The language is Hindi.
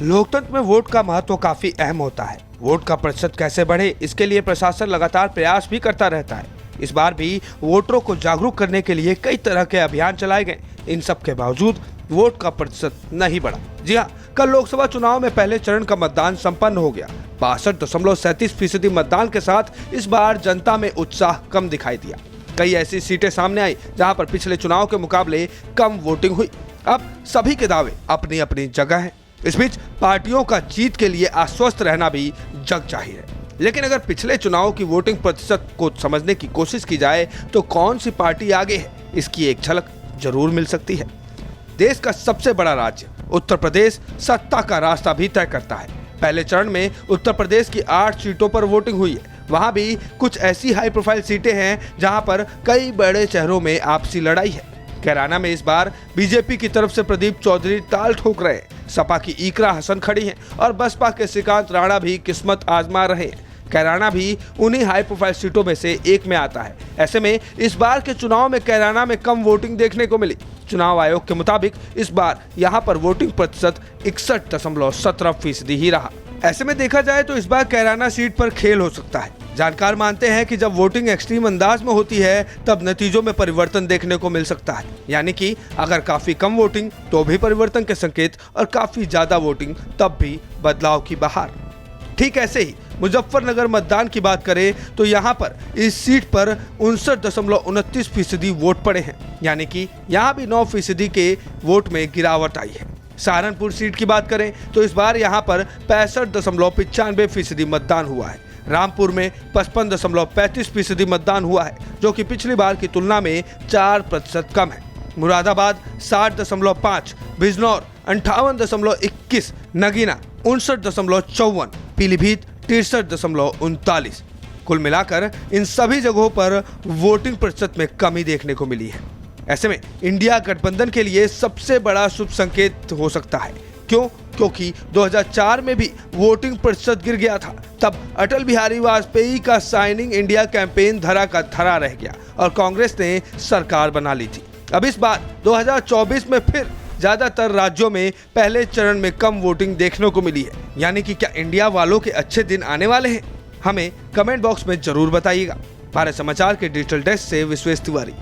लोकतंत्र में वोट का महत्व काफी अहम होता है। वोट का प्रतिशत कैसे बढ़े, इसके लिए प्रशासन लगातार प्रयास भी करता रहता है। इस बार भी वोटरों को जागरूक करने के लिए कई तरह के अभियान चलाए गए। इन सब के बावजूद वोट का प्रतिशत नहीं बढ़ा। जी हाँ, कल लोकसभा चुनाव में पहले चरण का मतदान संपन्न हो गया। 62.37% मतदान के साथ इस बार जनता में उत्साह कम दिखाई दिया। कई ऐसी सीटें सामने आई जहां पर पिछले चुनाव के मुकाबले कम वोटिंग हुई। अब सभी के दावे अपनी अपनी जगह हैं। इस बीच पार्टियों का जीत के लिए आश्वस्त रहना भी जग जाहिर है। लेकिन अगर पिछले चुनाव की वोटिंग प्रतिशत को समझने की कोशिश की जाए तो कौन सी पार्टी आगे है, इसकी एक झलक जरूर मिल सकती है। देश का सबसे बड़ा राज्य उत्तर प्रदेश सत्ता का रास्ता भी तय करता है। पहले चरण में उत्तर प्रदेश की 8 सीटों पर वोटिंग हुई है। वहां भी कुछ ऐसी हाई प्रोफाइल सीटें हैं जहां पर कई बड़े शहरों में आपसी लड़ाई है। कैराना में इस बार बीजेपी की तरफ से प्रदीप चौधरी ताल ठोक रहे हैं। सपा की इकरा हसन खड़ी हैं और बसपा के श्रीकांत राणा भी किस्मत आजमा रहे हैं। कैराना भी उन्हीं हाई प्रोफाइल सीटों में से एक में आता है। ऐसे में इस बार के चुनाव में कैराना में कम वोटिंग देखने को मिली। चुनाव आयोग के मुताबिक इस बार यहां पर वोटिंग प्रतिशत 61.17% ही रहा। ऐसे में देखा जाए तो इस बार कैराना सीट पर खेल हो सकता है। जानकार मानते हैं कि जब वोटिंग एक्सट्रीम अंदाज में होती है तब नतीजों में परिवर्तन देखने को मिल सकता है। यानी कि अगर काफी कम वोटिंग तो भी परिवर्तन के संकेत और काफी ज्यादा वोटिंग तब भी बदलाव की बहार। ठीक ऐसे ही मुजफ्फरनगर मतदान की बात करें तो यहाँ पर इस सीट पर 59.29% वोट पड़े हैं। यानी कि यहाँ भी 9% के वोट में गिरावट आई है। सहारनपुर सीट की बात करें तो इस बार यहाँ पर 65.95% मतदान हुआ है। रामपुर में 55.35% मतदान हुआ है, जो कि पिछली बार की तुलना में 4% कम है। मुरादाबाद 60.5, बिजनौर 58.21, नगीना 59.54, पीलीभीत 63.39। कुल मिलाकर इन सभी जगहों पर वोटिंग प्रतिशत में कमी देखने को मिली है। ऐसे में इंडिया गठबंधन के लिए सबसे बड़ा शुभ संकेत हो सकता है। क्यों? क्योंकि 2004 में भी वोटिंग प्रतिशत गिर गया था। तब अटल बिहारी वाजपेयी का साइनिंग इंडिया कैंपेन धरा का धरा रह गया और कांग्रेस ने सरकार बना ली थी। अब इस बार 2024 में फिर ज्यादातर राज्यों में पहले चरण में कम वोटिंग देखने को मिली है। यानी कि क्या इंडिया वालों के अच्छे दिन आने वाले हैं? हमें कमेंट बॉक्स में जरूर बताइएगा। भारत समाचार के डिजिटल डेस्क से विश्वेश तिवारी।